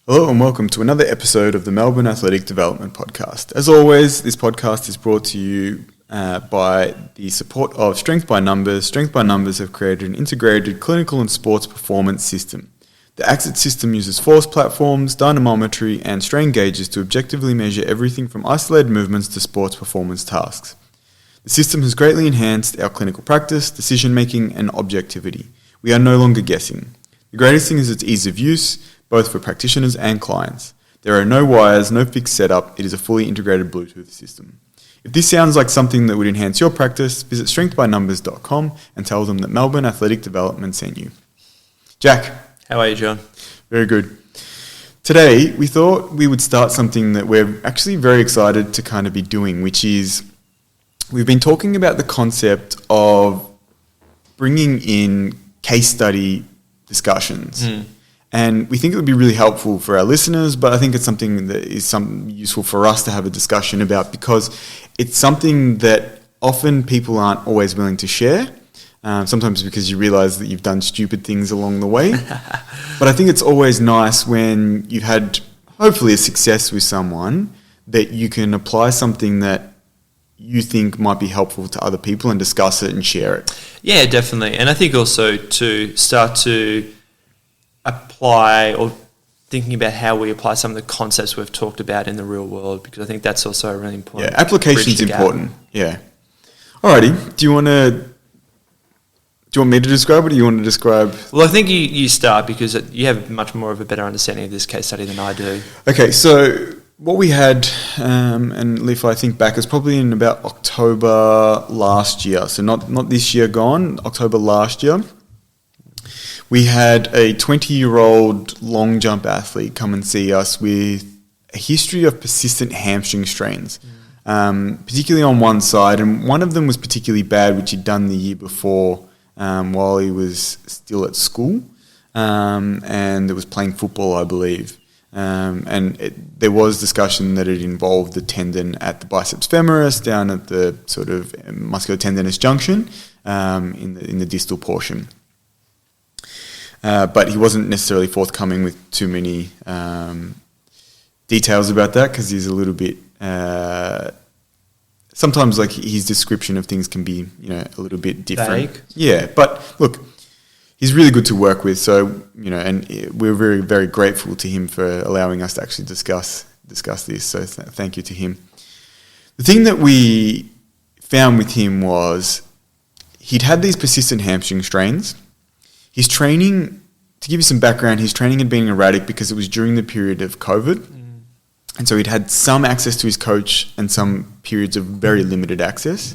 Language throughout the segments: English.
Hello and welcome to another episode of the Melbourne Athletic Development Podcast. As always, this podcast is brought to you by the support of Strength by Numbers. Strength by Numbers have created an integrated clinical and sports performance system. The AXIT system uses force platforms, dynamometry and strain gauges to objectively measure everything from isolated movements to sports performance tasks. The system has greatly enhanced our clinical practice, decision making and objectivity. We are no longer guessing. The greatest thing is its ease of use, both for practitioners and clients. There are no wires, no fixed setup. It is a fully integrated Bluetooth system. If this sounds like something that would enhance your practice, visit strengthbynumbers.com and tell them that Melbourne Athletic Development sent you. Jack. How are you, John? Very good. Today, we thought we would start something that we're actually very excited to kind of be doing, which is we've been talking about the concept of bringing in case study discussions. And we think it would be really helpful for our listeners, but I think it's something that is useful for us to have a discussion about because it's something that often people aren't always willing to share, sometimes because you realise that you've done stupid things along the way. But I think it's always nice when you've had, hopefully, a success with someone that you can apply something that you think might be helpful to other people and discuss it and share it. Yeah, definitely. And I think also to start to apply or thinking about how we apply some of the concepts we've talked about in the real world, because I think that's also a really important. Yeah, application is important. Yeah. Alrighty. Do you want me to describe it, or do you want to describe? Well, I think you start because you have much more of a better understanding of this case study than I do. Okay, so what we had, and if I think back, it's probably in about October last year. So not this year gone, October last year. We had a 20-year-old long jump athlete come and see us with a history of persistent hamstring strains, particularly on one side. And one of them was particularly bad, which he'd done the year before while he was still at school and it was playing football, I believe. There was discussion that it involved the tendon at the biceps femoris down at the sort of musculotendinous junction in the distal portion. But he wasn't necessarily forthcoming with too many details about that because he's a little bit... sometimes like his description of things can be, a little bit different. Vague. Yeah, but look, he's really good to work with. So, and we're very, very grateful to him for allowing us to actually discuss this. So thank you to him. The thing that we found with him was he'd had these persistent hamstring strains. His training, to give you some background, his training had been erratic because it was during the period of COVID. And so he'd had some access to his coach and some periods of very limited access.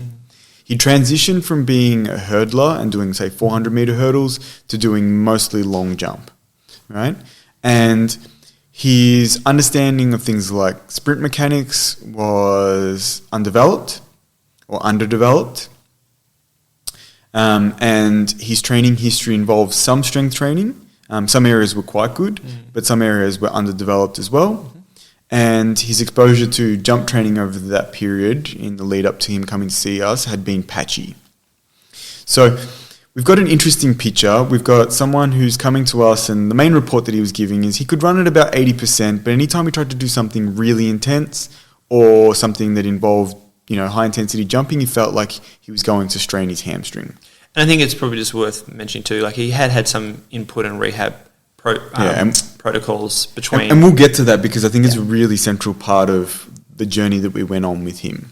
He transitioned from being a hurdler and doing, say, 400-metre hurdles to doing mostly long jump, right? And his understanding of things like sprint mechanics was undeveloped or underdeveloped. And his training history involved some strength training. Some areas were quite good, but some areas were underdeveloped as well. And his exposure to jump training over that period in the lead up to him coming to see us had been patchy. So we've got an interesting picture. We've got someone who's coming to us, and the main report that he was giving is he could run at about 80%, but anytime he tried to do something really intense or something that involved high intensity jumping, he felt like he was going to strain his hamstring. And I think it's probably just worth mentioning too, like he had some input and rehab protocols between... And we'll get to that because I think it's a really central part of the journey that we went on with him.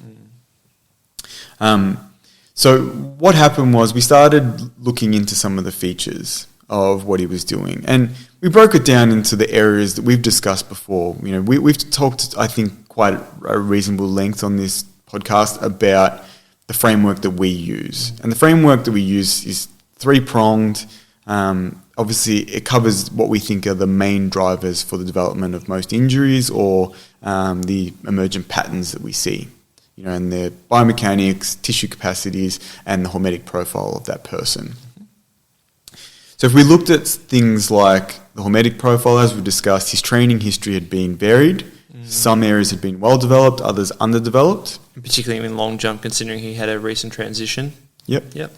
So what happened was we started looking into some of the features of what he was doing. And we broke it down into the areas that we've discussed before. We've talked, I think, quite a reasonable length on this podcast about the framework that we use. And the framework that we use is three-pronged. Obviously, it covers what we think are the main drivers for the development of most injuries or the emergent patterns that we see. And the biomechanics, tissue capacities, and the hormetic profile of that person. So if we looked at things like the hormetic profile, as we discussed, his training history had been varied. Some areas had been well developed, others underdeveloped. Particularly in long jump, considering he had a recent transition. Yep.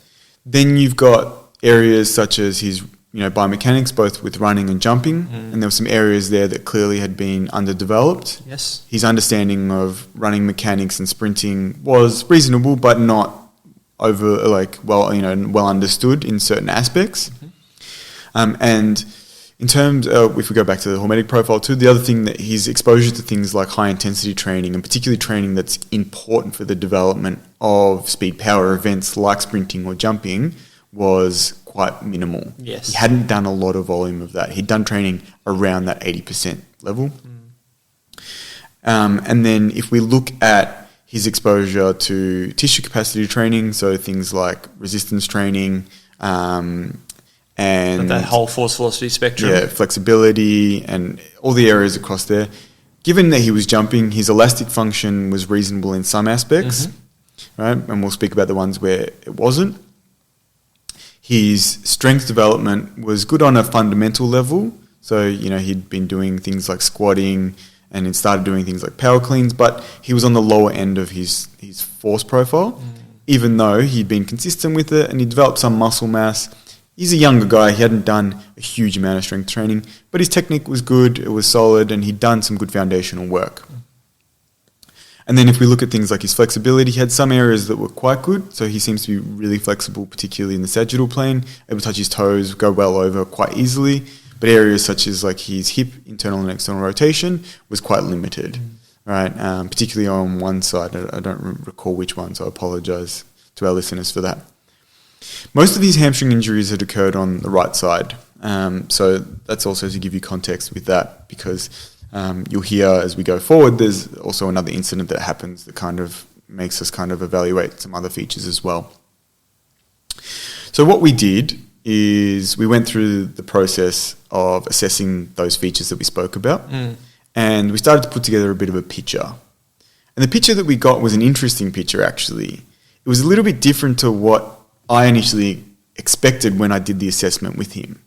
Then you've got areas such as his biomechanics, both with running and jumping, and there were some areas there that clearly had been underdeveloped. Yes. His understanding of running mechanics and sprinting was reasonable, but not well understood in certain aspects. And in terms of, if we go back to the hormetic profile too, the other thing that his exposure to things like high intensity training, and particularly training that's important for the development of speed power events like sprinting or jumping, was quite minimal. Yes. He hadn't done a lot of volume of that. He'd done training around that 80% level. And then if we look at his exposure to tissue capacity training, so things like resistance training, and that whole force velocity spectrum. Yeah, flexibility and all the areas across there. Given that he was jumping, his elastic function was reasonable in some aspects, right? And we'll speak about the ones where it wasn't. His strength development was good on a fundamental level. So, he'd been doing things like squatting and he'd started doing things like power cleans, but he was on the lower end of his force profile, even though he'd been consistent with it and he developed some muscle mass. He's a younger guy. He hadn't done a huge amount of strength training, but his technique was good, it was solid, and he'd done some good foundational work. And then if we look at things like his flexibility, he had some areas that were quite good. So he seems to be really flexible, particularly in the sagittal plane, able to touch his toes, go well over quite easily. But areas such as like his hip internal and external rotation was quite limited, right? Particularly on one side. I don't recall which one, so I apologise to our listeners for that. Most of his hamstring injuries had occurred on the right side. So that's also to give you context with that, because you'll hear as we go forward, there's also another incident that happens that kind of makes us kind of evaluate some other features as well. So what we did is we went through the process of assessing those features that we spoke about, and we started to put together a bit of a picture. And the picture that we got was an interesting picture, actually. It was a little bit different to what I initially expected when I did the assessment with him.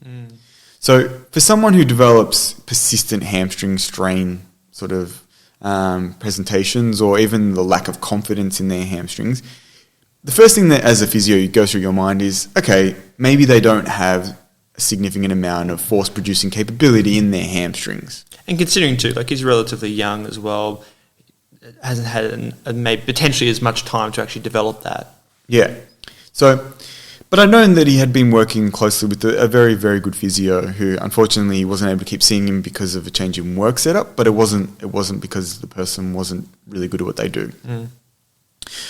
So for someone who develops persistent hamstring strain sort of presentations, or even the lack of confidence in their hamstrings, the first thing that as a physio goes through your mind is, okay, maybe they don't have a significant amount of force producing capability in their hamstrings. And considering too, like he's relatively young as well, hasn't had maybe potentially as much time to actually develop that. Yeah. So, but I'd known that he had been working closely with a very, very good physio who unfortunately wasn't able to keep seeing him because of a change in work setup, but it wasn't because the person wasn't really good at what they do.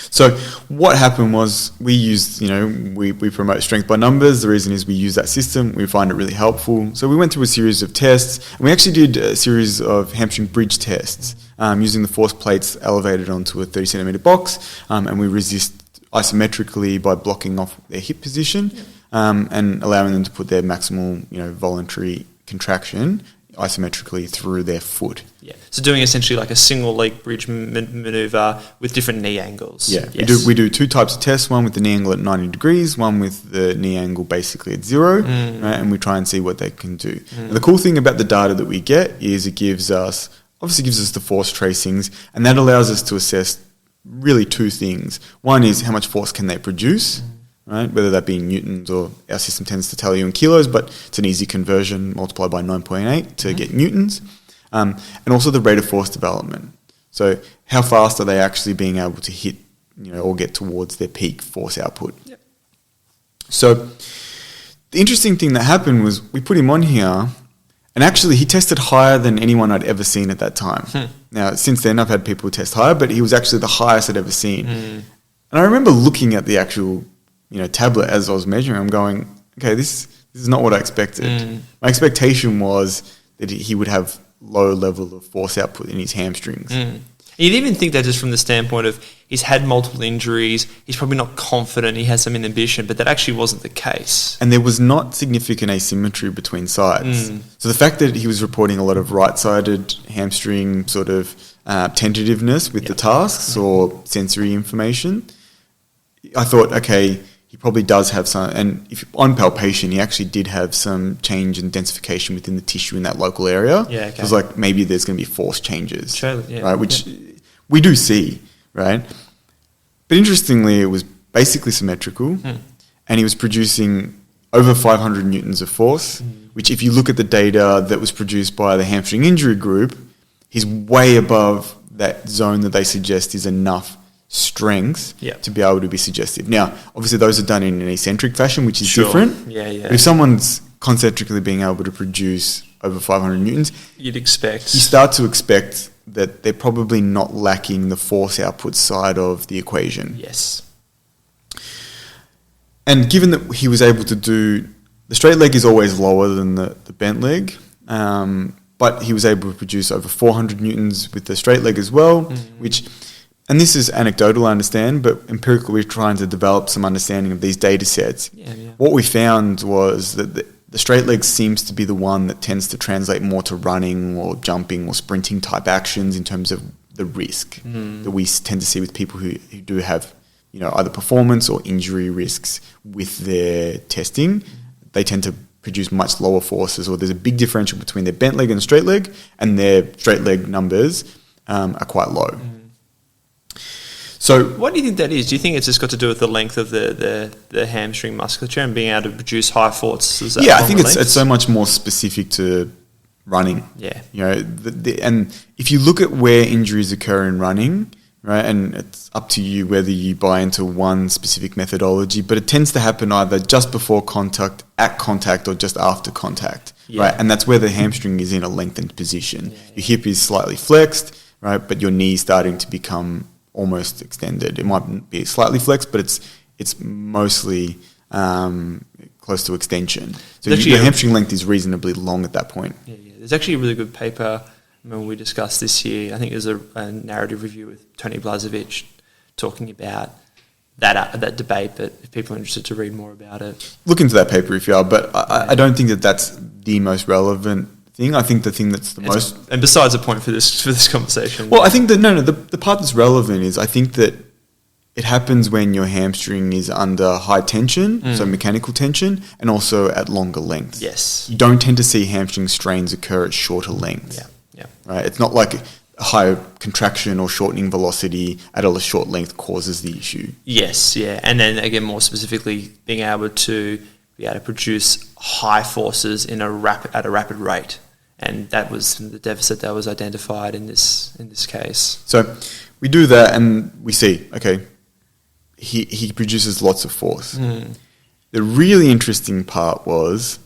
So what happened was we used, we promote strength by numbers. The reason is we use that system. We find it really helpful. So we went through a series of tests, and we actually did a series of hamstring bridge tests using the force plates elevated onto a 30 centimetre box, and we resist isometrically by blocking off their hip position and allowing them to put their maximal, voluntary contraction isometrically through their foot. Yeah. So doing essentially like a single leg bridge maneuver with different knee angles. Yeah. Yes. We do two types of tests, one with the knee angle at 90 degrees, one with the knee angle basically at 0, right? And we try and see what they can do. And the cool thing about the data that we get is it gives us the force tracings, and that allows us to assess really two things. One is how much force can they produce, right? Whether that be in newtons, or our system tends to tell you in kilos, but it's an easy conversion, multiplied by 9.8 to get newtons. And also the rate of force development. So how fast are they actually being able to hit, or get towards their peak force output? Yep. So the interesting thing that happened was we put him on here, and actually he tested higher than anyone I'd ever seen at that time. Now, since then I've had people test higher, but he was actually the highest I'd ever seen. And I remember looking at the actual, tablet as I was measuring. I'm going, okay, this is not what I expected. My expectation was that he would have low level of force output in his hamstrings. You'd even think that just from the standpoint of he's had multiple injuries, he's probably not confident, he has some inhibition, but that actually wasn't the case. And there was not significant asymmetry between sides. So the fact that he was reporting a lot of right-sided hamstring sort of tentativeness with the tasks or sensory information, I thought, okay, he probably does have some, and if on palpation, he actually did have some change in densification within the tissue in that local area. Yeah, okay. So it was like maybe there's going to be force changes, yeah, right? Which we do see, right? But interestingly, it was basically symmetrical, and he was producing over 500 newtons of force, which if you look at the data that was produced by the Hamstring Injury Group, he's way above that zone that they suggest is enough strength to be able to be suggestive. Now, obviously those are done in an eccentric fashion, which is different. Yeah. If someone's concentrically being able to produce over 500 newtons, you start to expect that they're probably not lacking the force output side of the equation. Yes. And given that he was able to do, the straight leg is always lower than the bent leg, but he was able to produce over 400 newtons with the straight leg as well, which, and this is anecdotal, I understand, but empirically we're trying to develop some understanding of these data sets. What we found was that the straight leg seems to be the one that tends to translate more to running or jumping or sprinting type actions in terms of the risk that we tend to see with people who do have, either performance or injury risks with their testing. They tend to produce much lower forces, or there's a big differential between their bent leg and straight leg, and their straight leg numbers are quite low. So what do you think that is? Do you think it's just got to do with the length of the hamstring musculature and being able to produce high forces? I think it's so much more specific to running. Yeah. And if you look at where injuries occur in running, right, and it's up to you whether you buy into one specific methodology, but it tends to happen either just before contact, at contact, or just after contact, right? And that's where the hamstring is in a lengthened position. Your hip is slightly flexed, right, but your knee's starting to become almost extended. It might be slightly flexed, but it's mostly close to extension. So your hamstring length is reasonably long at that point. There's actually a really good paper we discussed this year. I think there's a narrative review with Tony Blazovic talking about that debate, but if people are interested to read more about it. Look into that paper if you are, but I don't think that that's the most relevant thing. I think the thing that's most... And besides the point for this conversation... Well, I think that, the part that's relevant is I think that it happens when your hamstring is under high tension, so mechanical tension, and also at longer lengths. Yes. You don't tend to see hamstring strains occur at shorter lengths. Yeah. Right? It's not like a high contraction or shortening velocity at a short length causes the issue. Yes, yeah. And then again, more specifically, being able to produce high forces at a rapid rate. And that was the deficit that was identified in this case. So we do that and we see, okay, he produces lots of force. The really interesting part was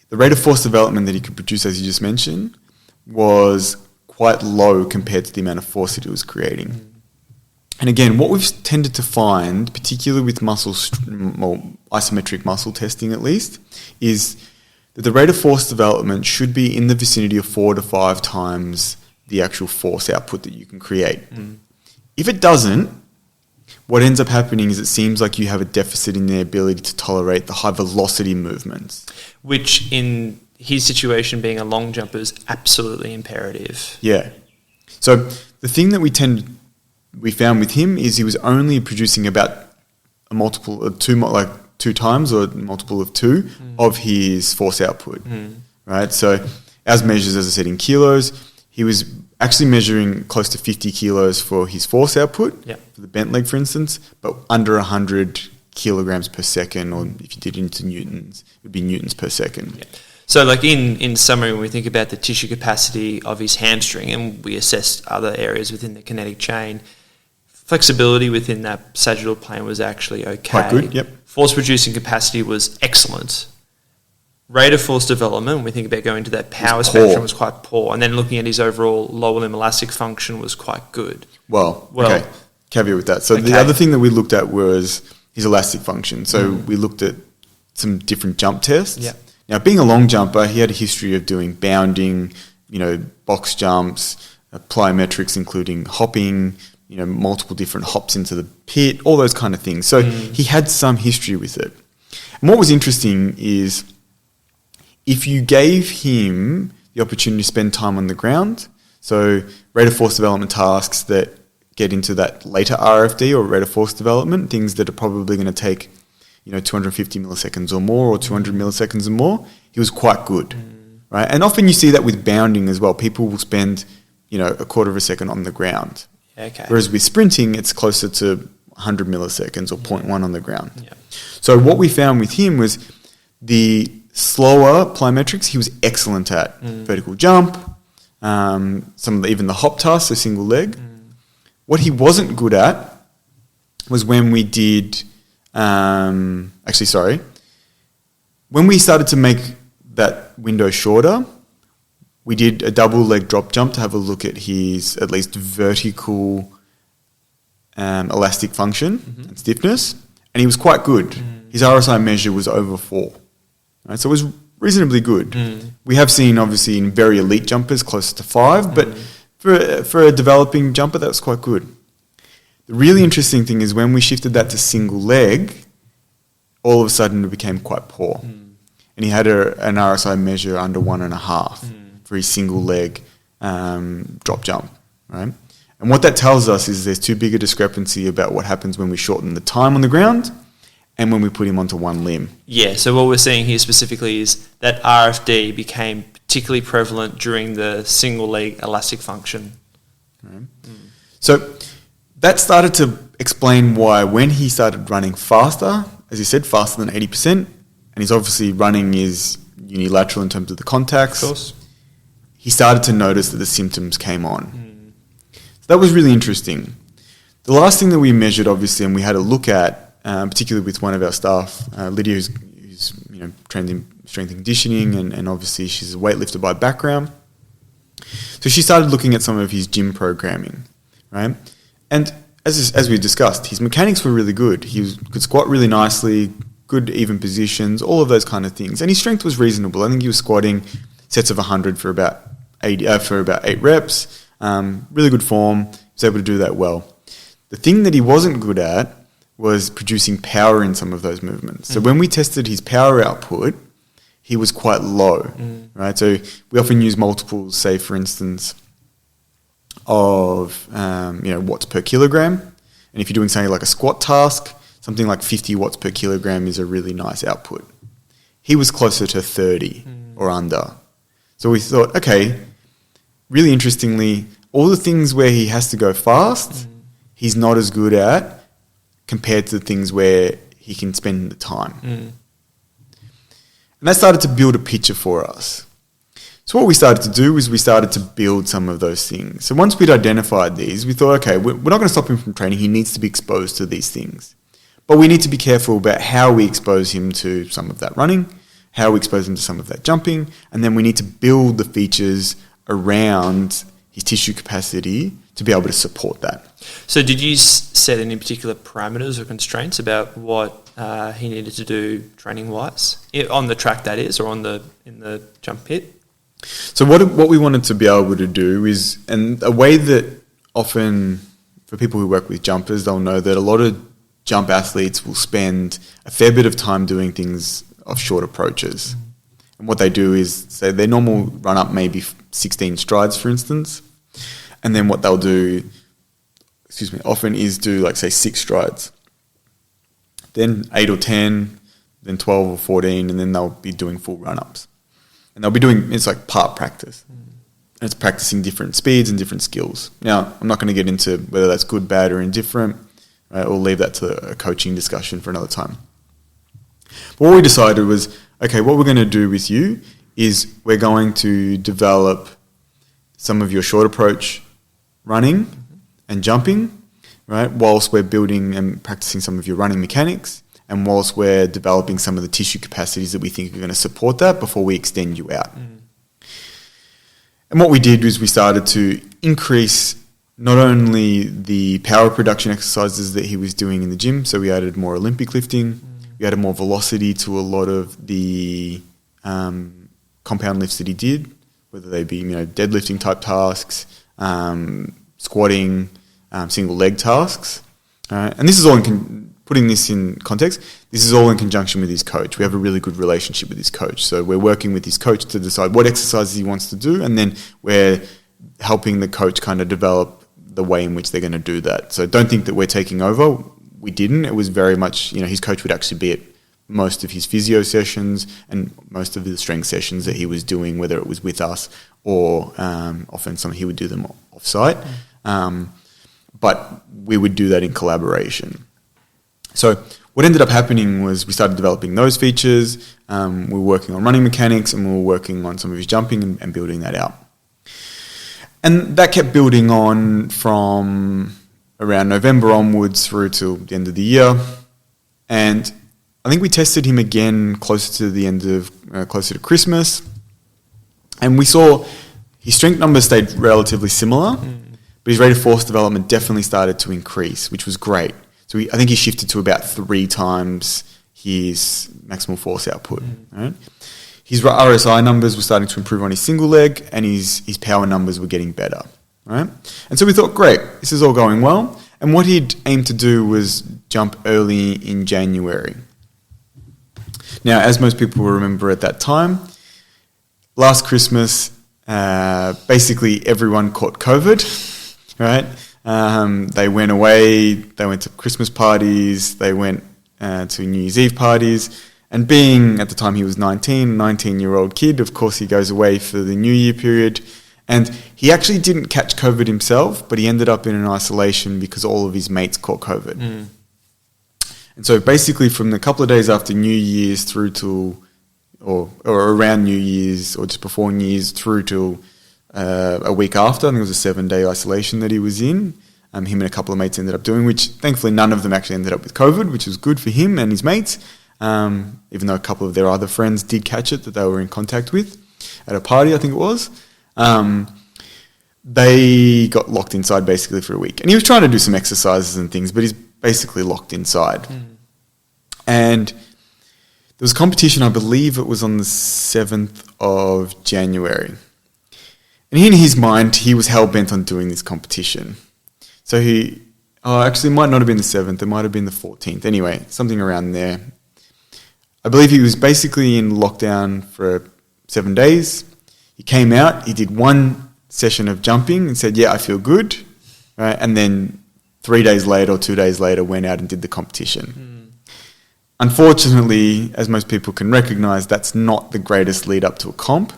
the rate of force development that he could produce, as you just mentioned, was quite low compared to the amount of force that it was creating. And again, what we've tended to find, particularly with isometric muscle testing at least, is that the rate of force development should be in the vicinity of 4 to 5 times the actual force output that you can create. If it doesn't, what ends up happening is it seems like you have a deficit in the ability to tolerate the high velocity movements. Which in his situation, being a long jumper, is absolutely imperative. Yeah. So the thing that we found with him is he was only producing about a multiple of 2 times or a multiple of 2 of his force output. Right. So as measures, as I said, in kilos, he was actually measuring close to 50 kilos for his force output, for the bent leg, for instance, but under 100 kilograms per second, or if you did it into newtons, it would be newtons per second. So like in summary, when we think about the tissue capacity of his hamstring and we assess other areas within the kinetic chain, flexibility within that sagittal plane was actually okay. Quite good, yep. Force producing capacity was excellent. Rate of force development, when we think about going to that power spectrum, was quite poor. And then looking at his overall lower limb elastic function was quite good. Well, okay. Caveat with that. So the other thing that we looked at was his elastic function. So we looked at some different jump tests. Yeah. Now, being a long jumper, he had a history of doing bounding, box jumps, plyometrics, including hopping, multiple different hops into the pit, all those kind of things. So he had some history with it. And what was interesting is if you gave him the opportunity to spend time on the ground, so rate of force development tasks that get into that later RFD or rate of force development, things that are probably going to take 250 milliseconds or more, or 200 milliseconds or more, he was quite good, right? And often you see that with bounding as well. People will spend, a quarter of a second on the ground. Okay. Whereas with sprinting, it's closer to 100 milliseconds or 0.1 on the ground. Yeah. So what we found with him was the slower plyometrics he was excellent at. Vertical jump, even the hop task, so single leg. What he wasn't good at was when we did, when we started to make that window shorter, we did a double leg drop jump to have a look at his at least vertical elastic function and stiffness, and he was quite good. His RSI measure was over 4, right? So it was reasonably good. We have seen, obviously, in very elite jumpers closer to 5, but for a developing jumper, that was quite good. The really interesting thing is when we shifted that to single leg, all of a sudden it became quite poor. And he had an RSI measure under 1.5 for his single leg drop jump, right? And what that tells us is there's too big a discrepancy about what happens when we shorten the time on the ground and when we put him onto one limb. Yeah, so what we're seeing here specifically is that RFD became particularly prevalent during the single leg elastic function. Right. So that started to explain why when he started running faster, as you said, faster than 80%, and he's obviously running is unilateral in terms of the contacts, Of course. he started to notice that the symptoms came on. So that was really interesting. The last thing that we measured, obviously, and we had a look at, particularly with one of our staff, Lydia, who's trained in strength and conditioning, and obviously she's a weightlifter by background. So she started looking at some of his gym programming, right? And as we discussed, his mechanics were really good. He could squat really nicely, good even positions, all of those kind of things. And his strength was reasonable. I think he was squatting sets of 100 for about 8 reps. Really good form. He was able to do that well. The thing that he wasn't good at was producing power in some of those movements. So when we tested his power output, he was quite low, right? So we often use multiples, say, for instance, of watts per kilogram. And if you're doing something like a squat task, something like 50 watts per kilogram is a really nice output. He was closer to 30 or under. So we thought, okay, really interestingly, all the things where he has to go fast, he's not as good at compared to the things where he can spend the time. And that started to build a picture for us. So what we started to do was we started to build some of those things. So once we'd identified these, we thought, okay, we're not going to stop him from training. He needs to be exposed to these things. But we need to be careful about how we expose him to some of that running, how we expose him to some of that jumping, and then we need to build the features around his tissue capacity to be able to support that. So did you set any particular parameters or constraints about what he needed to do training-wise? On the track, that is, or in the jump pit? So what we wanted to be able to do is, and a way that often, for people who work with jumpers, they'll know that a lot of jump athletes will spend a fair bit of time doing things of short approaches. And what they do is, say, their normal run-up may be 16 strides, for instance, and then what they'll do, often is do, like, say, 6 strides, then 8 or 10, then 12 or 14, and then they'll be doing full run-ups. And they'll be doing, it's like part practice. And it's practicing different speeds and different skills. Now, I'm not going to get into whether that's good, bad, or indifferent. Right? We'll leave that to a coaching discussion for another time. But what we decided was, okay, what we're going to do with you is we're going to develop some of your short approach running and jumping, right, whilst we're building and practicing some of your running mechanics, and whilst we're developing some of the tissue capacities that we think are going to support that before we extend you out. And what we did was we started to increase not only the power production exercises that he was doing in the gym, so we added more Olympic lifting, we added more velocity to a lot of the compound lifts that he did, whether they be deadlifting type tasks, squatting, single leg tasks. And this is all putting this in context, this is all in conjunction with his coach. We have a really good relationship with his coach. So we're working with his coach to decide what exercises he wants to do, and then we're helping the coach kind of develop the way in which they're going to do that. So don't think that we're taking over. We didn't. It was very much, his coach would actually be at most of his physio sessions and most of the strength sessions that he was doing, whether it was with us or often he would do them off-site. but we would do that in collaboration. So what ended up happening was we started developing those features. We were working on running mechanics, and we were working on some of his jumping and building that out. And that kept building on from around November onwards through till the end of the year. And I think we tested him again closer to the end of, closer to Christmas. And we saw his strength numbers stayed relatively similar, but his rate of force development definitely started to increase, which was great. So I think he shifted to about 3 times his maximal force output. Right? His RSI numbers were starting to improve on his single leg, and his power numbers were getting better. Right? And so we thought, great, this is all going well. And what he'd aimed to do was jump early in January. Now, as most people will remember at that time, last Christmas, basically everyone caught COVID, right? They went away, they went to Christmas parties, they went to New Year's Eve parties, and being, at the time he was 19-year-old kid, of course he goes away for the New Year period, and he actually didn't catch COVID himself, but he ended up in an isolation because all of his mates caught COVID. And so basically from the couple of days after New Year's through to, or around New Year's, or just before New Year's through to a week after, I think it was a 7-day isolation that he was in, him and a couple of mates ended up doing, which thankfully none of them actually ended up with COVID, which was good for him and his mates, even though a couple of their other friends did catch it that they were in contact with at a party, I think it was. They got locked inside basically for a week. And he was trying to do some exercises and things, but he's basically locked inside. And there was a competition, I believe it was on the 7th of January. And in his mind, he was hell-bent on doing this competition. So actually it might not have been the 7th, it might have been the 14th. Anyway, something around there. I believe he was basically in lockdown for 7 days. He came out, he did one session of jumping and said, yeah, I feel good. Right? And then 3 days later or 2 days later went out and did the competition. Unfortunately, as most people can recognise, that's not the greatest lead up to a comp.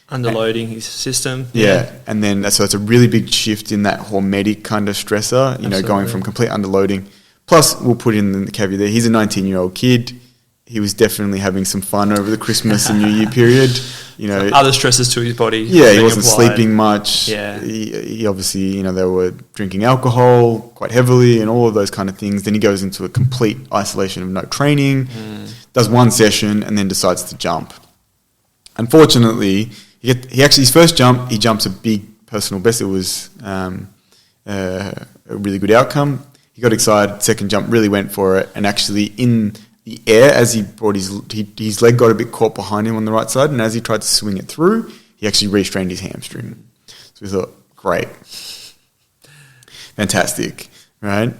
Underloading his system. Yeah. And then so it's a really big shift in that hormetic kind of stressor, going from complete underloading. Plus, we'll put in the caveat there, he's a 19-year-old kid. He was definitely having some fun over the Christmas and New Year period. Other stresses to his body. Yeah, he wasn't sleeping much. Yeah. He obviously, they were drinking alcohol quite heavily and all of those kind of things. Then he goes into a complete isolation of no training, does one session, and then decides to jump. Unfortunately, he actually, his first jump, he jumps a big personal best. It was a really good outcome. He got excited, second jump, really went for it, and actually in the air, as he brought his leg got a bit caught behind him on the right side, and as he tried to swing it through, he actually re-strained his hamstring. So we thought, great, fantastic, right?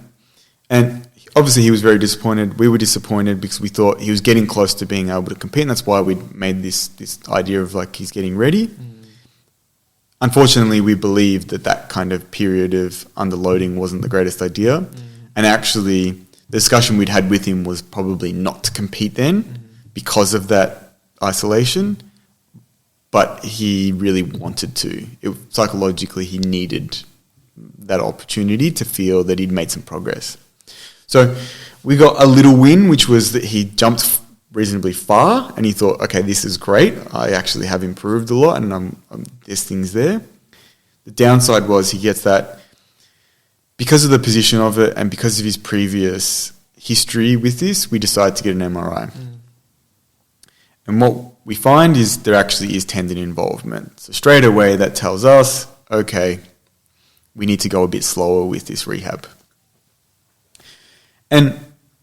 And obviously he was very disappointed. We were disappointed because we thought he was getting close to being able to compete, and that's why we made this idea of like he's getting ready. Unfortunately, we believed that kind of period of underloading wasn't the greatest idea, and actually the discussion we'd had with him was probably not to compete then because of that isolation, but he really wanted to. Psychologically, he needed that opportunity to feel that he'd made some progress. So we got a little win, which was that he jumped reasonably far, and he thought, okay, this is great. I actually have improved a lot, and there's things there. The downside was he gets that because of the position of it and because of his previous history with this, we decided to get an MRI. And what we find is there actually is tendon involvement. So straight away that tells us, okay, we need to go a bit slower with this rehab. And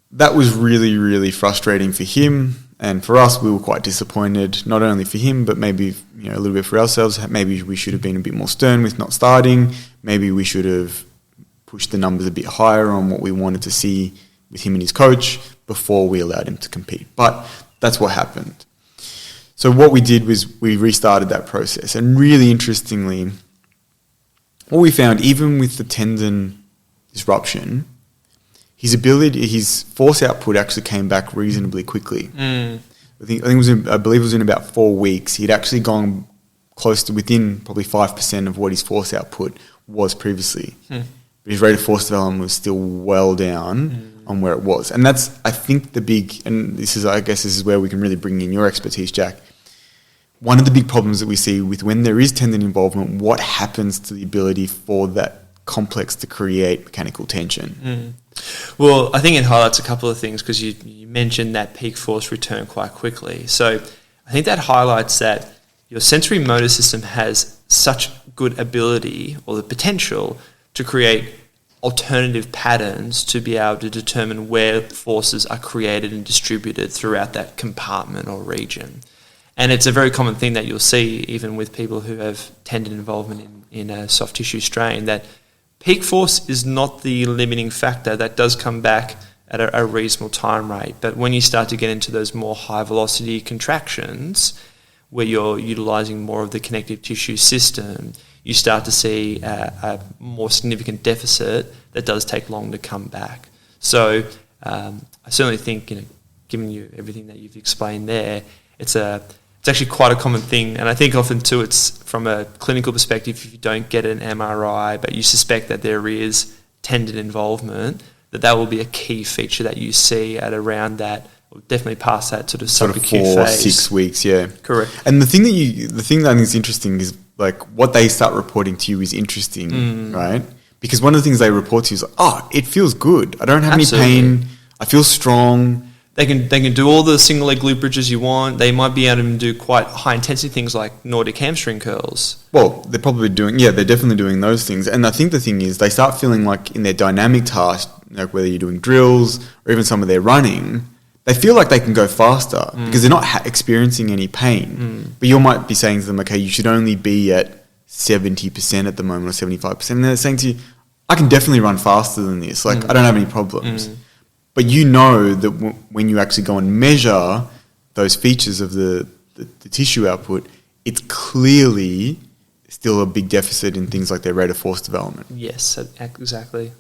that was really, really frustrating for him. And for us, we were quite disappointed, not only for him, but maybe a little bit for ourselves. Maybe we should have been a bit more stern with not starting. Maybe we should have pushed the numbers a bit higher on what we wanted to see with him and his coach before we allowed him to compete. But that's what happened. So what we did was we restarted that process. And really interestingly, what we found, even with the tendon disruption, his force output actually came back reasonably quickly. I believe it was in about 4 weeks. He'd actually gone close to within probably 5% of what his force output was previously. but his rate of force development was still well down on where it was. And that's, I think, the big, and this is where we can really bring in your expertise, Jack. One of the big problems that we see with when there is tendon involvement, what happens to the ability for that complex to create mechanical tension? Well, I think it highlights a couple of things, because you mentioned that peak force return quite quickly. So I think that highlights that your sensory motor system has such good ability, or the potential, to create alternative patterns to be able to determine where forces are created and distributed throughout that compartment or region. And it's a very common thing that you'll see even with people who have tendon involvement in a soft tissue strain, that peak force is not the limiting factor. That does come back at a reasonable time rate. But when you start to get into those more high velocity contractions, where you're utilising more of the connective tissue system, you start to see a more significant deficit that does take long to come back. So I certainly think, given you everything that you've explained there, it's actually quite a common thing. And I think often too, it's from a clinical perspective, if you don't get an MRI, but you suspect that there is tendon involvement, that will be a key feature that you see at around that, or definitely past that sort of subacute 4 phase. 6 weeks, yeah. Correct. And the thing that I think is interesting is, like, what they start reporting to you is interesting, right? Because one of the things they report to you is like, it feels good. I don't have any pain. I feel strong. They can do all the single leg glute bridges you want. They might be able to do quite high intensity things like Nordic hamstring curls. Well, they're probably they're definitely doing those things. And I think the thing is, they start feeling like in their dynamic tasks, like whether you're doing drills or even some of their running, they feel like they can go faster because they're not experiencing any pain. But you might be saying to them, okay, you should only be at 70% at the moment, or 75%. And they're saying to you, I can definitely run faster than this. Like, I don't have any problems. But you know that when you actually go and measure those features of the tissue output, it's clearly still a big deficit in things like their rate of force development. Yes, exactly.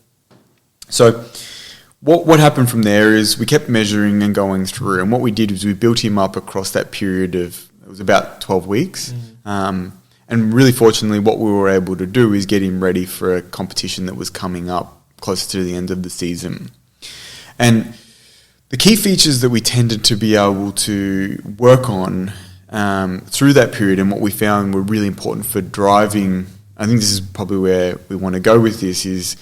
So what happened from there is we kept measuring and going through, and what we did was we built him up across that period of, it was about 12 weeks. And really fortunately, what we were able to do is get him ready for a competition that was coming up closer to the end of the season. And the key features that we tended to be able to work on through that period, and what we found were really important for driving, I think this is probably where we want to go with this, is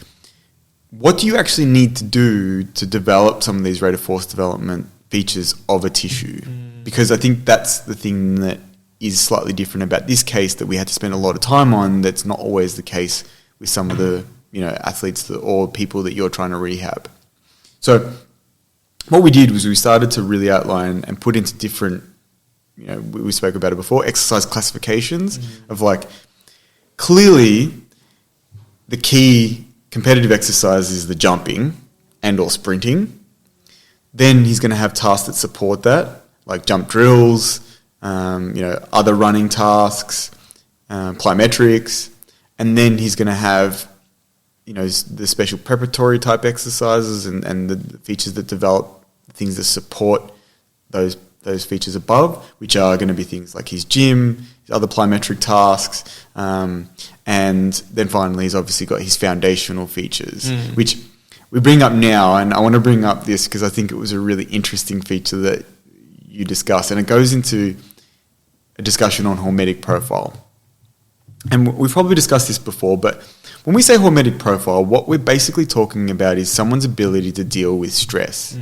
what do you actually need to do to develop some of these rate of force development features of a tissue? Because I think that's the thing that is slightly different about this case that we had to spend a lot of time on, that's not always the case with some of the athletes or people that you're trying to rehab. So what we did was we started to really outline and put into different, we spoke about it before, exercise classifications of, like, clearly the key competitive exercise is the jumping and or sprinting. Then he's going to have tasks that support that, like jump drills, other running tasks, plyometrics, and then he's going to have the special preparatory type exercises and the features that develop things that support those features above, which are going to be things like his gym, his other plyometric tasks, and then finally he's obviously got his foundational features, which we bring up now. And I want to bring up this because I think it was a really interesting feature that you discussed, and it goes into a discussion on hormetic profile. And we've probably discussed this before, but when we say hormetic profile, what we're basically talking about is someone's ability to deal with stress,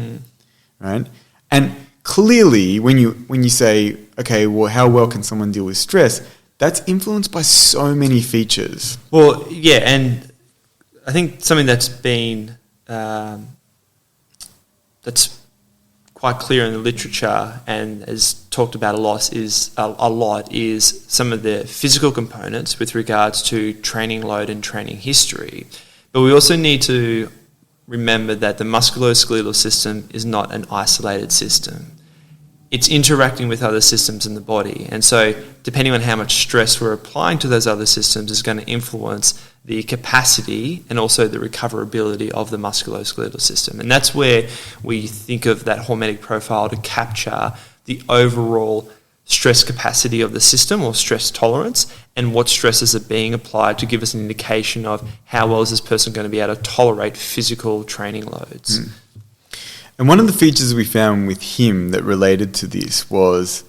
right? And clearly, when you say, okay, well, how well can someone deal with stress? That's influenced by so many features. Well, yeah, and I think something that's been that's quite clear in the literature and is talked about a lot is some of the physical components with regards to training load and training history. But we also need to remember that the musculoskeletal system is not an isolated system. It's interacting with other systems in the body. And so depending on how much stress we're applying to those other systems is going to influence the capacity and also the recoverability of the musculoskeletal system. And that's where we think of that hormetic profile to capture the overall stress capacity of the system or stress tolerance, and what stresses are being applied to give us an indication of how well is this person going to be able to tolerate physical training loads. And one of the features we found with him that related to this was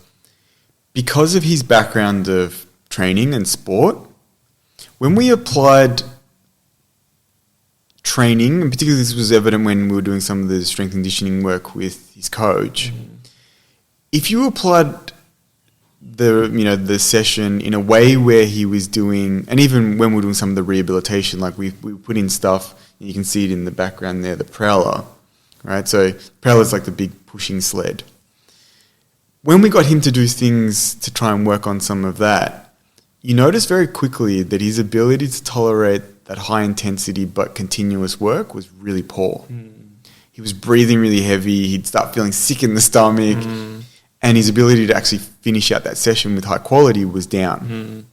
because of his background of training and sport, when we applied training, and particularly this was evident when we were doing some of the strength and conditioning work with his coach, if you applied the session in a way where he was doing, and even when we were doing some of the rehabilitation, like we put in stuff, and you can see it in the background there, the prowler, right? So prowler is like the big pushing sled. When we got him to do things to try and work on some of that, you notice very quickly that his ability to tolerate that high intensity but continuous work was really poor. He was breathing really heavy, he'd start feeling sick in the stomach, and his ability to actually finish out that session with high quality was down.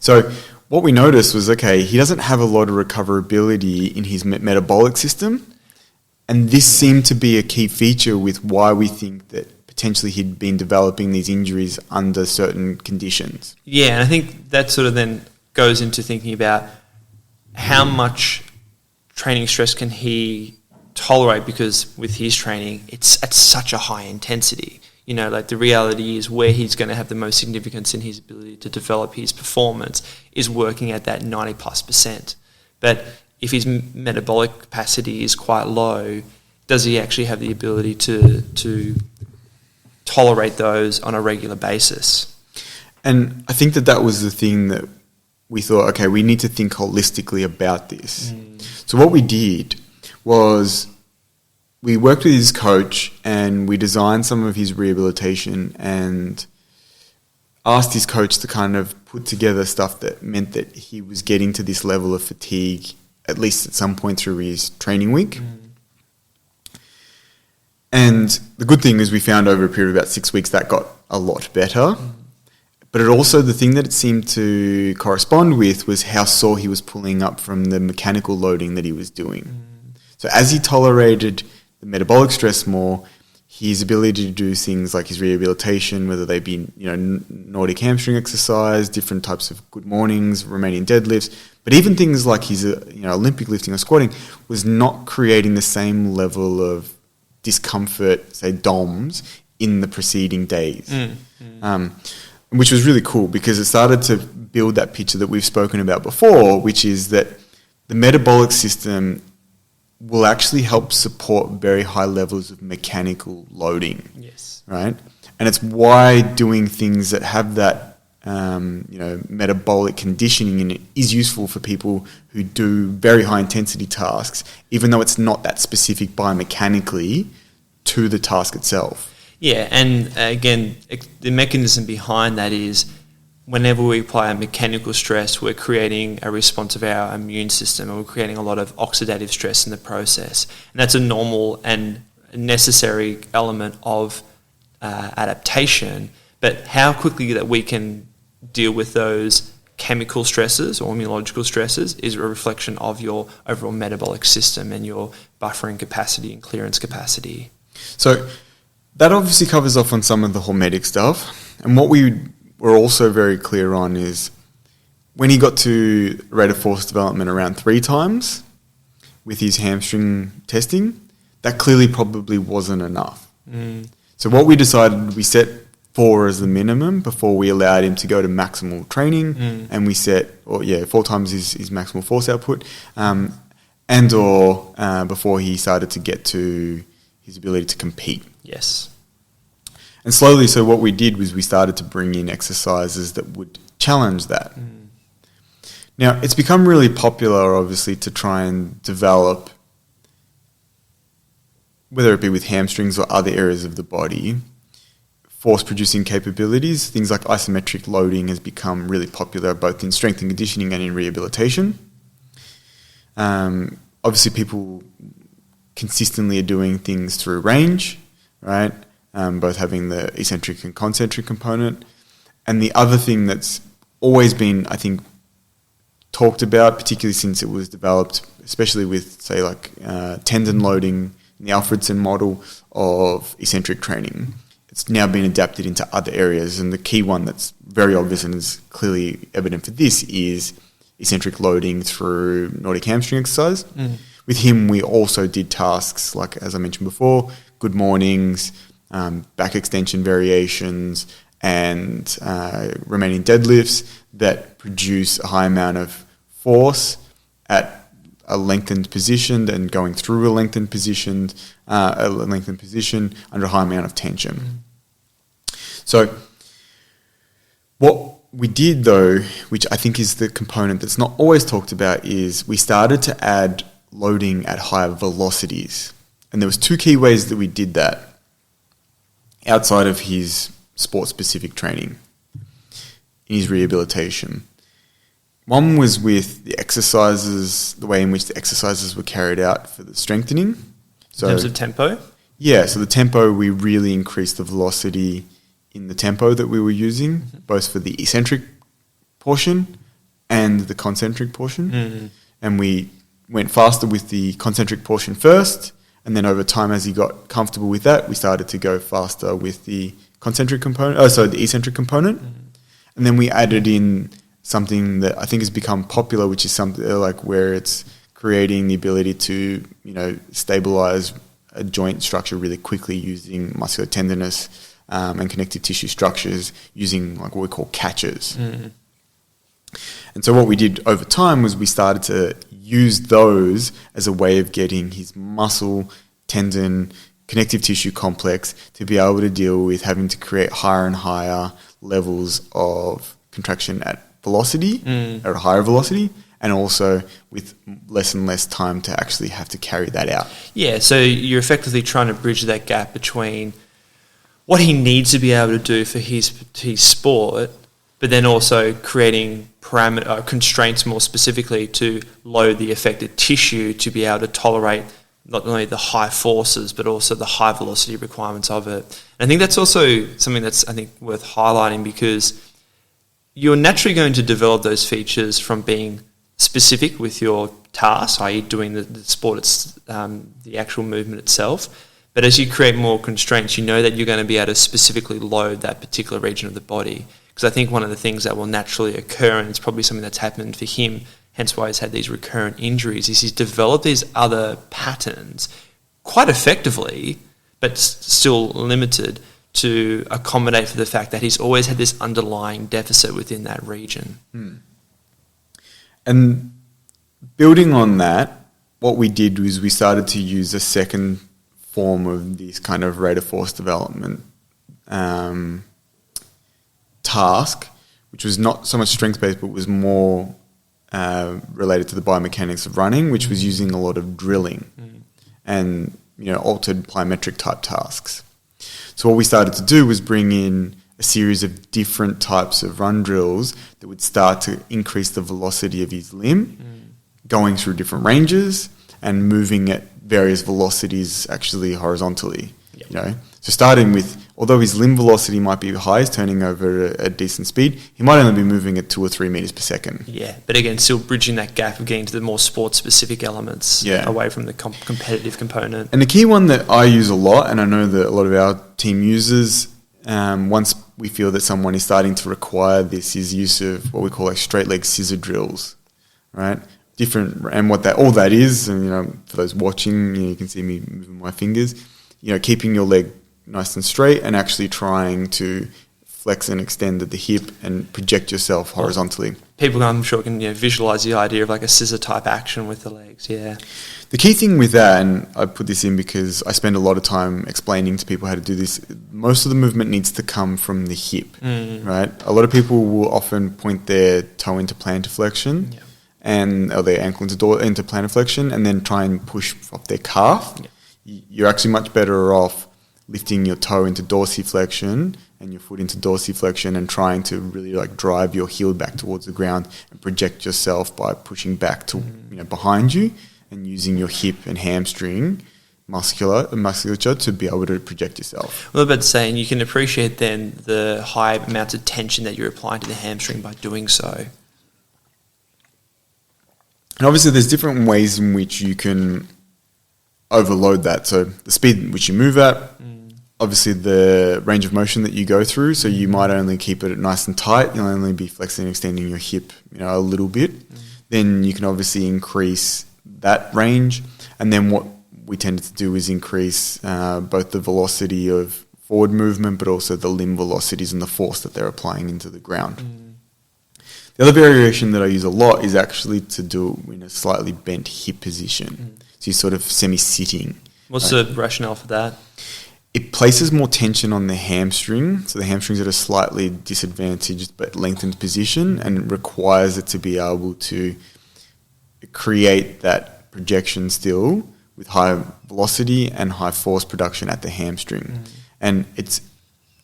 So what we noticed was, okay, he doesn't have a lot of recoverability in his metabolic system, and this seemed to be a key feature with why we think that potentially he'd been developing these injuries under certain conditions. Yeah, and I think that sort of then goes into thinking about how much training stress can he tolerate, because with his training, it's at such a high intensity. You know, like the reality is where he's going to have the most significance in his ability to develop his performance is working at that 90+%. But if his metabolic capacity is quite low, does he actually have the ability to tolerate those on a regular basis? And I think that was the thing that we thought, okay, we need to think holistically about this. So what we did was we worked with his coach and we designed some of his rehabilitation and asked his coach to kind of put together stuff that meant that he was getting to this level of fatigue at least at some point through his training week. And the good thing is we found over a period of about 6 weeks that got a lot better. But it also, the thing that it seemed to correspond with was how sore he was pulling up from the mechanical loading that he was doing. So as he tolerated the metabolic stress more, his ability to do things like his rehabilitation, whether they be Nordic hamstring exercise, different types of good mornings, Romanian deadlifts, but even things like his Olympic lifting or squatting, was not creating the same level of discomfort, say DOMS, in the preceding days. Which was really cool because it started to build that picture that we've spoken about before, which is that the metabolic system will actually help support very high levels of mechanical loading. Yes. Right? And it's why doing things that have that metabolic conditioning in it is useful for people who do very high intensity tasks, even though it's not that specific biomechanically to the task itself. Yeah, and again, the mechanism behind that is whenever we apply a mechanical stress, we're creating a response of our immune system, and we're creating a lot of oxidative stress in the process. And that's a normal and necessary element of adaptation. But how quickly that we can deal with those chemical stresses or immunological stresses is a reflection of your overall metabolic system and your buffering capacity and clearance capacity. So that obviously covers off on some of the hormetic stuff. And what we were also very clear on is when he got to rate of force development around 3 times with his hamstring testing, that clearly probably wasn't enough. So what we decided, we set 4 as the minimum before we allowed him to go to maximal training, and we set 4 times his maximal force output, before he started to get to his ability to compete. Yes. And slowly, so what we did was we started to bring in exercises that would challenge that. Now, it's become really popular, obviously, to try and develop, whether it be with hamstrings or other areas of the body, force-producing capabilities. Things like isometric loading has become really popular both in strength and conditioning and in rehabilitation. Obviously, people consistently are doing things through range, right? Both having the eccentric and concentric component. And the other thing that's always been, I think, talked about, particularly since it was developed, especially with, say, like tendon loading in the Alfredson model of eccentric training. it's now been adapted into other areas. And the key one that's very obvious and is clearly evident for this is eccentric loading through Nordic hamstring exercise. With him, we also did tasks like, as I mentioned before, good mornings, back extension variations, and remaining deadlifts that produce a high amount of force at a lengthened position and going through a lengthened position under a high amount of tension. So what we did, though, which I think is the component that's not always talked about, is we started to add loading at higher velocities. And there was two key ways that we did that outside of his sport-specific training in his rehabilitation. One was with the exercises, the way in which the exercises were carried out for the strengthening. So, in terms of tempo? Yeah, so the tempo, we really increased the velocity in the tempo that we were using, both for the eccentric portion and the concentric portion. And we went faster with the concentric portion first, and then over time, as he got comfortable with that, we started to go faster with the concentric component, the eccentric component. And then we added in something that I think has become popular, which is something like where it's creating the ability to, stabilize a joint structure really quickly using muscular tenderness and connective tissue structures using like what we call catches. And so what we did over time was we started to use those as a way of getting his muscle, tendon, connective tissue complex to be able to deal with having to create higher and higher levels of contraction at velocity, at a higher velocity, and also with less and less time to actually have to carry that out. Yeah, so you're effectively trying to bridge that gap between what he needs to be able to do for his sport, but then also creating constraints more specifically to load the affected tissue to be able to tolerate not only the high forces, but also the high velocity requirements of it. And I think that's also something that's, I think, worth highlighting, because you're naturally going to develop those features from being specific with your task, i.e. doing the sport, the actual movement itself. But as you create more constraints, you know that you're going to be able to specifically load that particular region of the body. Because I think one of the things that will naturally occur, and it's probably something that's happened for him, hence why he's had these recurrent injuries, is he's developed these other patterns quite effectively, but still limited, to accommodate for the fact that he's always had this underlying deficit within that region. And building on that, what we did was we started to use a second form of this kind of rate of force development task, which was not so much strength-based, but was more related to the biomechanics of running, which was using a lot of drilling and altered plyometric type tasks. So what we started to do was bring in a series of different types of run drills that would start to increase the velocity of his limb, going through different ranges and moving at various velocities actually horizontally. So starting with, although his limb velocity might be high, he's turning over at a decent speed, he might only be moving at 2 or 3 meters per second. Yeah, but again, still bridging that gap of getting to the more sport-specific elements away from the competitive component. And the key one that I use a lot, and I know that a lot of our team uses, once we feel that someone is starting to require this, is use of what we call like straight leg scissor drills, right? Different, and what that all that is, and for those watching, you can see me moving my fingers. Keeping your leg nice and straight and actually trying to flex and extend at the hip and project yourself horizontally. People, I'm sure, can visualize the idea of like a scissor type action with the legs. Yeah. The key thing with that, and I put this in because I spend a lot of time explaining to people how to do this, most of the movement needs to come from the hip, right? A lot of people will often point their toe into plantar flexion or their ankle into plantar flexion and then try and push up their calf. You're actually much better off lifting your toe into dorsiflexion and your foot into dorsiflexion and trying to really like drive your heel back towards the ground and project yourself by pushing back to behind you and using your hip and hamstring musculature to be able to project yourself. Well, about saying you can appreciate then the high amounts of tension that you're applying to the hamstring by doing so. And obviously there's different ways in which you can overload that. So the speed at which you move at, obviously the range of motion that you go through. So you might only keep it nice and tight. You'll only be flexing and extending your hip, a little bit. Then you can obviously increase that range. And then what we tended to do is increase both the velocity of forward movement, but also the limb velocities and the force that they're applying into the ground. The other variation that I use a lot is actually to do in a slightly bent hip position. So you're sort of semi-sitting. What's the rationale for that? It places more tension on the hamstring. So the hamstring's at a slightly disadvantaged but lengthened position, and it requires it to be able to create that projection still with high velocity and high force production at the hamstring. And it's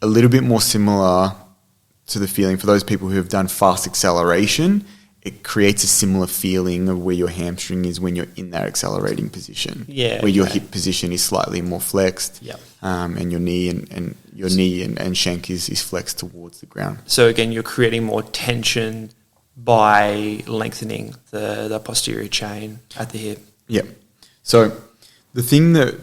a little bit more similar to the feeling for those people who have done fast acceleration. It creates a similar feeling of where your hamstring is when you're in that accelerating position. Where your hip position is slightly more flexed, and your knee and shank is flexed towards the ground. So again, you're creating more tension by lengthening the posterior chain at the hip. Yeah. So the thing that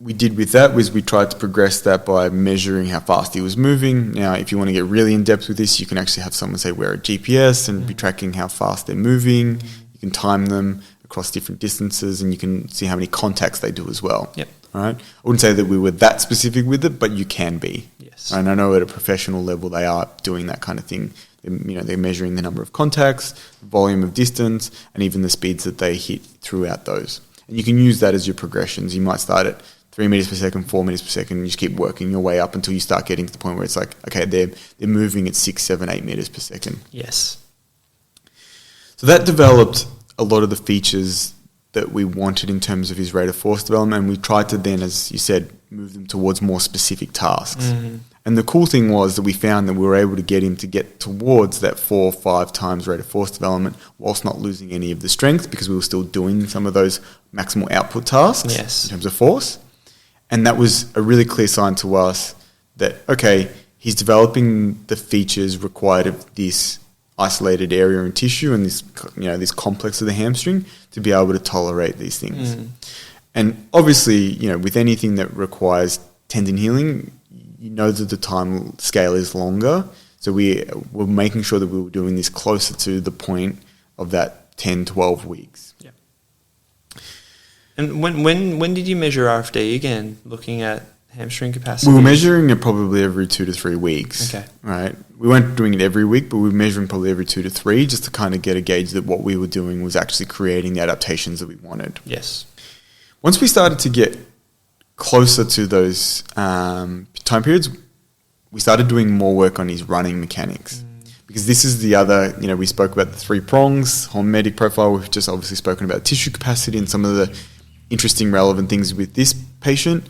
we did with that was we tried to progress that by measuring how fast he was moving. Now, if you want to get really in depth with this, you can actually have someone say wear a GPS and be tracking how fast they're moving. You can time them across different distances, and you can see how many contacts they do as well. Yep. All right. I wouldn't say that we were that specific with it, but you can be. Yes. And I know at a professional level they are doing that kind of thing. They're measuring the number of contacts, the volume of distance, and even the speeds that they hit throughout those. And you can use that as your progressions. You might start at 3 meters per second, 4 meters per second, and you just keep working your way up until you start getting to the point where it's like, okay, they're moving at 6, 7, 8 meters per second. Yes. So that developed a lot of the features that we wanted in terms of his rate of force development, and we tried to then, as you said, move them towards more specific tasks. And the cool thing was that we found that we were able to get him to get towards that 4 or 5 times rate of force development whilst not losing any of the strength, because we were still doing some of those maximal output tasks in terms of force. And that was a really clear sign to us that, okay, he's developing the features required of this isolated area and tissue and this, this complex of the hamstring to be able to tolerate these things. And obviously, with anything that requires tendon healing, that the time scale is longer. So we were making sure that we were doing this closer to the point of that 10, 12 weeks. Yeah. And when did you measure RFD again, looking at hamstring capacity? We were measuring it probably every 2 to 3 weeks. Okay. Right. We weren't doing it every week, but we were measuring probably every 2 to 3 just to kind of get a gauge that what we were doing was actually creating the adaptations that we wanted. Yes. Once we started to get closer to those time periods, we started doing more work on his running mechanics. Because this is the other, we spoke about the 3 prongs, hormetic profile. We've just obviously spoken about tissue capacity and some of the interesting, relevant things with this patient.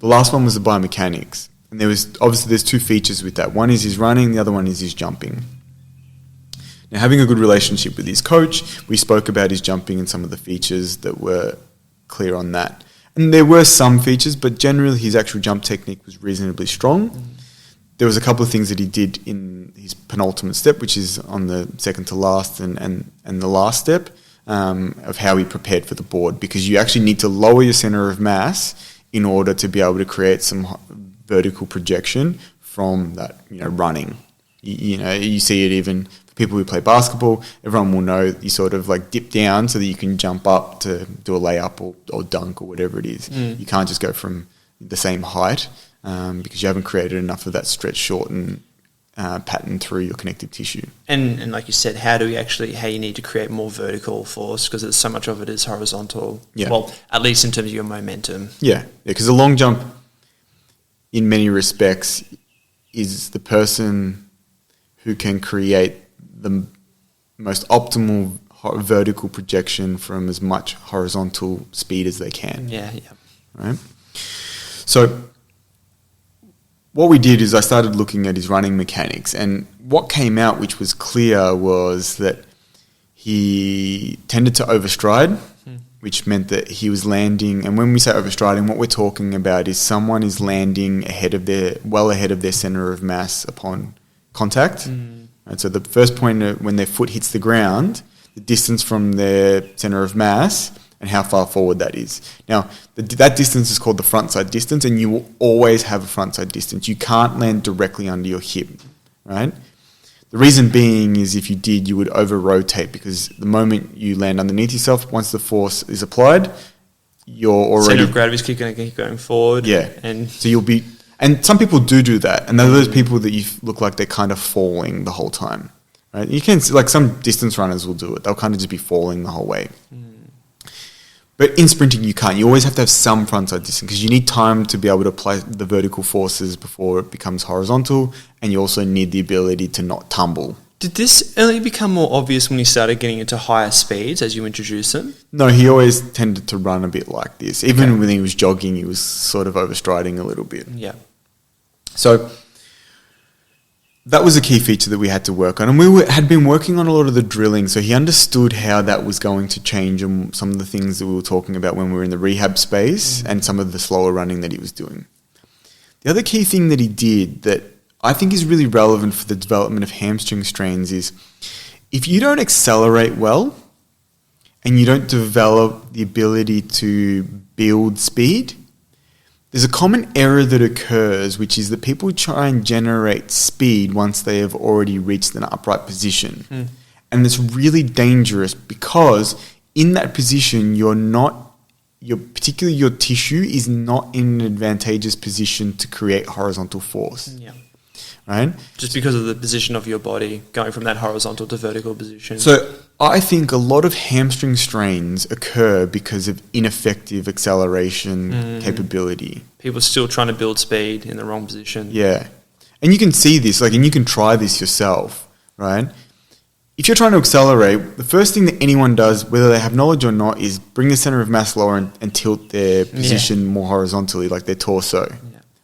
The last one was the biomechanics. And there's 2 features with that. One is his running, the other one is his jumping. Now, having a good relationship with his coach, we spoke about his jumping and some of the features that were clear on that. And there were some features, but generally his actual jump technique was reasonably strong. There was a couple of things that he did in his penultimate step, which is on the second to last and the last step, of how he prepared for the board, because you actually need to lower your center of mass in order to be able to create some vertical projection from that, running. You see it even for people who play basketball. Everyone will know you sort of like dip down so that you can jump up to do a layup or dunk or whatever it is. You can't just go from the same height because you haven't created enough of that stretch shorten pattern through your connective tissue. And like you said, how you need to create more vertical force, because so much of it is horizontal. Yeah. Well, at least in terms of your momentum. Yeah, because the long jump, in many respects, is the person who can create the most optimal vertical projection from as much horizontal speed as they can. Yeah. Right? So what we did is I started looking at his running mechanics, and what came out, which was clear, was that he tended to overstride, which meant that he was landing. And when we say overstriding, what we're talking about is someone is landing well ahead of their center of mass upon contact. Right, so the first point when their foot hits the ground, the distance from their center of mass and how far forward that is. Now, that distance is called the front side distance, and you will always have a front side distance. You can't land directly under your hip, right? The reason being is if you did, you would over-rotate, because the moment you land underneath yourself, once the force is applied, you're already... Center of gravity is keep going forward. Yeah. And so you'll be... And some people do that, and they're those people that you look like they're kind of falling the whole time, right? You can... Like some distance runners will do it. They'll kind of just be falling the whole way. But in sprinting, you can't. You always have to have some frontside distance because you need time to be able to apply the vertical forces before it becomes horizontal, and you also need the ability to not tumble. Did this only become more obvious when you started getting into higher speeds as you introduced them? No, he always tended to run a bit like this. Even when he was jogging, he was sort of overstriding a little bit. Yeah. So that was a key feature that we had to work on. And we had been working on a lot of the drilling, so he understood how that was going to change and some of the things that we were talking about when we were in the rehab space and some of the slower running that he was doing. The other key thing that he did that I think is really relevant for the development of hamstring strains is if you don't accelerate well and you don't develop the ability to build speed, there's a common error that occurs, which is that people try and generate speed once they have already reached an upright position. And it's really dangerous because in that position, particularly your tissue is not in an advantageous position to create horizontal force. Yeah. Right? Just because of the position of your body going from that horizontal to vertical position. So I think a lot of hamstring strains occur because of ineffective acceleration capability. People still trying to build speed in the wrong position. Yeah. And you can see this, and you can try this yourself, right? If you're trying to accelerate, the first thing that anyone does, whether they have knowledge or not, is bring the center of mass lower and tilt their position more horizontally, like their torso,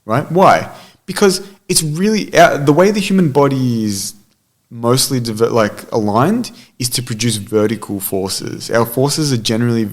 right? Why? Because it's really the way the human body is mostly aligned is to produce vertical forces. Our forces are generally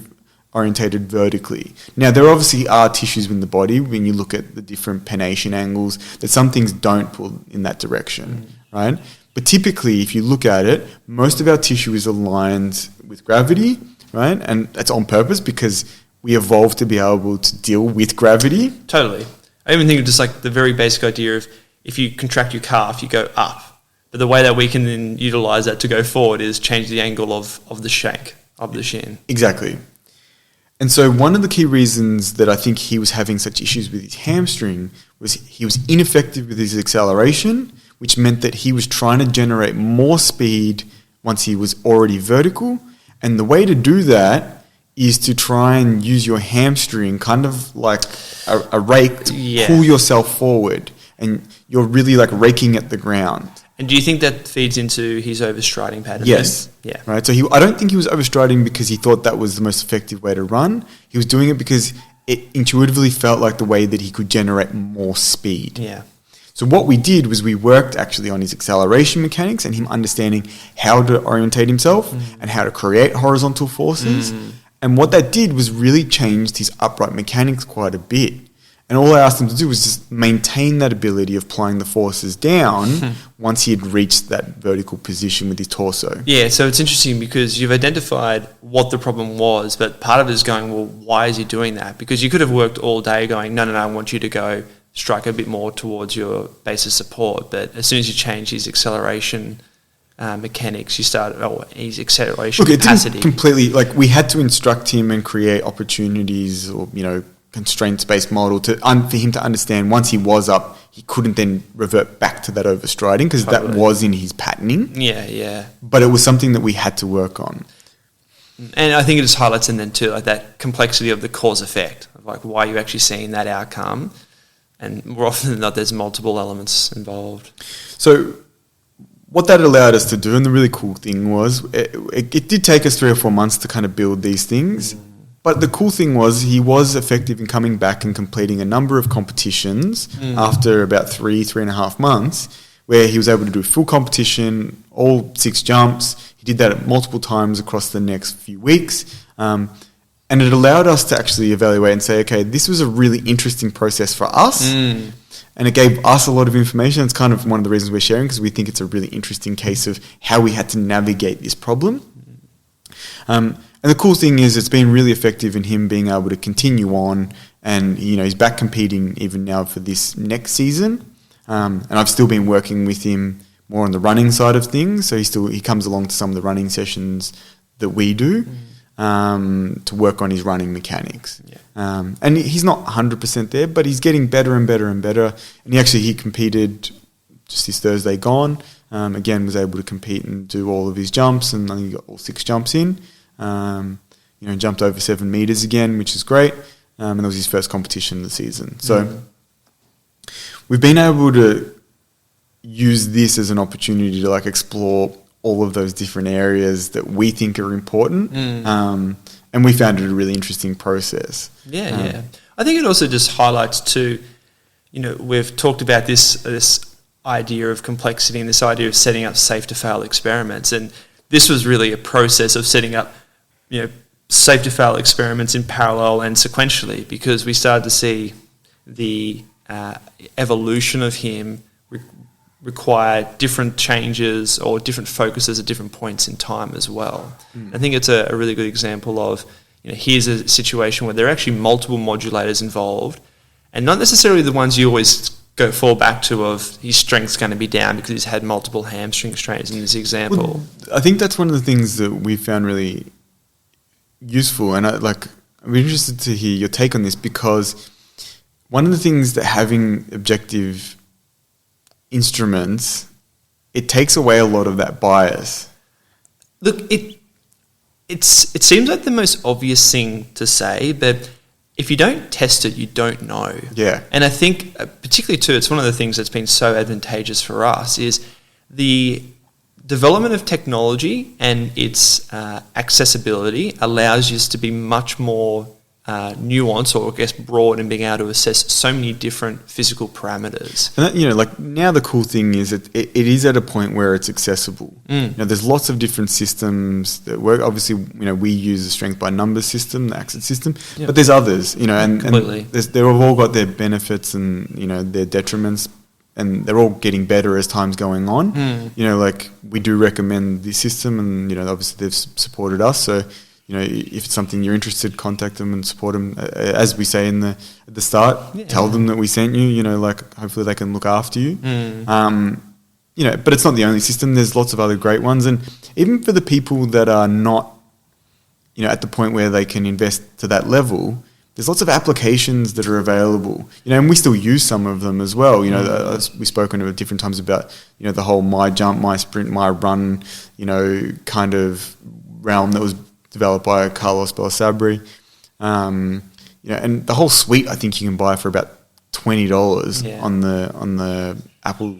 orientated vertically. Now, there obviously are tissues in the body when you look at the different pennation angles that some things don't pull in that direction, right? But typically, if you look at it, most of our tissue is aligned with gravity, right? And that's on purpose because we evolved to be able to deal with gravity. Totally. I even think of just like the very basic idea of if you contract your calf, you go up. But the way that we can then utilize that to go forward is change the angle of the shank, of the shin. Exactly. And so one of the key reasons that I think he was having such issues with his hamstring was he was ineffective with his acceleration, which meant that he was trying to generate more speed once he was already vertical. And the way to do that is to try and use your hamstring kind of like a rake to pull yourself forward. And you're really like raking at the ground. And do you think that feeds into his overstriding pattern? Yes. Then? Yeah. Right. So I don't think he was overstriding because he thought that was the most effective way to run. He was doing it because it intuitively felt like the way that he could generate more speed. Yeah. So what we did was we worked actually on his acceleration mechanics and him understanding how to orientate himself and how to create horizontal forces. And what that did was really changed his upright mechanics quite a bit. And all I asked him to do was just maintain that ability of applying the forces down once he had reached that vertical position with his torso. Yeah, so it's interesting because you've identified what the problem was, but part of it is going, well, why is he doing that? Because you could have worked all day going, no, I want you to go strike a bit more towards your base of support. But as soon as you change his acceleration mechanics, his acceleration capacity. It didn't completely, we had to instruct him and create opportunities or, constraints-based model for him to understand once he was up, he couldn't then revert back to that overstriding because that was in his patterning. Yeah. But it was something that we had to work on. And I think it just highlights in then too, that complexity of the cause effect, of why you're actually seeing that outcome. And more often than not, there's multiple elements involved. So what that allowed us to do, and the really cool thing was, it did take us 3 or 4 months to kind of build these things. But the cool thing was he was effective in coming back and completing a number of competitions after about 3.5 months, where he was able to do full competition, all 6 jumps. He did that multiple times across the next few weeks. And it allowed us to actually evaluate and say, okay, this was a really interesting process for us. And it gave us a lot of information. It's kind of one of the reasons we're sharing because we think it's a really interesting case of how we had to navigate this problem. the cool thing is it's been really effective in him being able to continue on, and he's back competing even now for this next season. And I've still been working with him more on the running side of things, so he comes along to some of the running sessions that we do to work on his running mechanics. Yeah. And he's not 100% there, but he's getting better and better and better. And he competed just this Thursday gone. Again, was able to compete and do all of his jumps, and I think he got all 6 jumps in. Jumped over 7 meters again, which is great. And that was his first competition of the season. So we've been able to use this as an opportunity to explore all of those different areas that we think are important. And we found it a really interesting process. Yeah. I think it also just highlights too, we've talked about this idea of complexity and this idea of setting up safe to fail experiments. And this was really a process of setting up, safe to fail experiments in parallel and sequentially, because we started to see the evolution of him require different changes or different focuses at different points in time as well. I think it's a really good example of, here's a situation where there are actually multiple modulators involved, and not necessarily the ones you always fall back to of his strength's going to be down because he's had multiple hamstring strains in this example. Well, I think that's one of the things that we found really useful, and I'm interested to hear your take on this, because one of the things that having objective instruments, it takes away a lot of that bias. Look, it seems like the most obvious thing to say, but if you don't test it, you don't know. Yeah. And I think, particularly too, it's one of the things that's been so advantageous for us is the development of technology and its accessibility allows you to be much more nuanced, or I guess broad, in being able to assess so many different physical parameters. And that, now the cool thing is it is at a point where it's accessible. There's lots of different systems that work. Obviously, we use the strength by numbers system, the AXIT system, but there's others, and they've all got their benefits and, their detriments, and they're all getting better as time's going on. We do recommend this system, and, obviously they've supported us. So, if it's something you're interested, contact them and support them. As we say at the start, tell them that we sent you. Hopefully they can look after you. But it's not the only system. There's lots of other great ones, and even for the people that are not, at the point where they can invest to that level, there's lots of applications that are available. And we still use some of them as well. We've spoken at different times about the whole my jump, my sprint, my run, kind of realm that was developed by Carlos Belisabri. And the whole suite, I think you can buy for about $20 on the Apple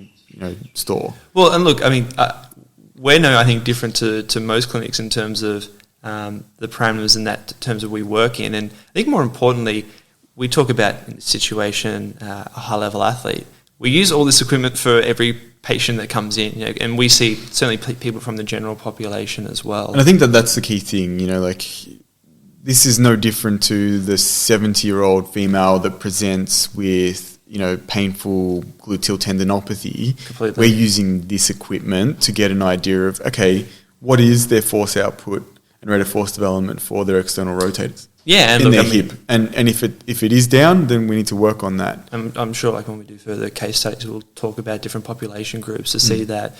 store. Well, and look, I mean, we're I think different to most clinics in terms of the parameters in that terms that we work in, and I think more importantly, we talk about in this situation a high level athlete. We use all this equipment for every patient that comes in, and we see certainly people from the general population as well. And I think that's the key thing, this is no different to the 70-year-old female that presents with, painful gluteal tendinopathy. Completely. We're using this equipment to get an idea of, okay, what is their force output and rate of force development for their external rotators. Yeah, and in their hip, and if it is down, then we need to work on that. I'm sure, when we do further case studies, we'll talk about different population groups to see that,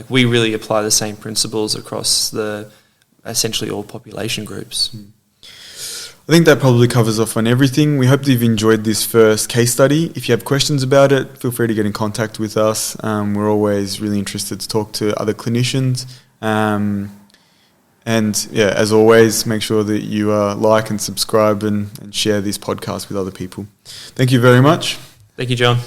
we really apply the same principles across essentially all population groups. I think that probably covers off on everything. We hope that you've enjoyed this first case study. If you have questions about it, feel free to get in contact with us. We're always really interested to talk to other clinicians. And as always, make sure that you like and subscribe and share this podcast with other people. Thank you very much. Thank you, John.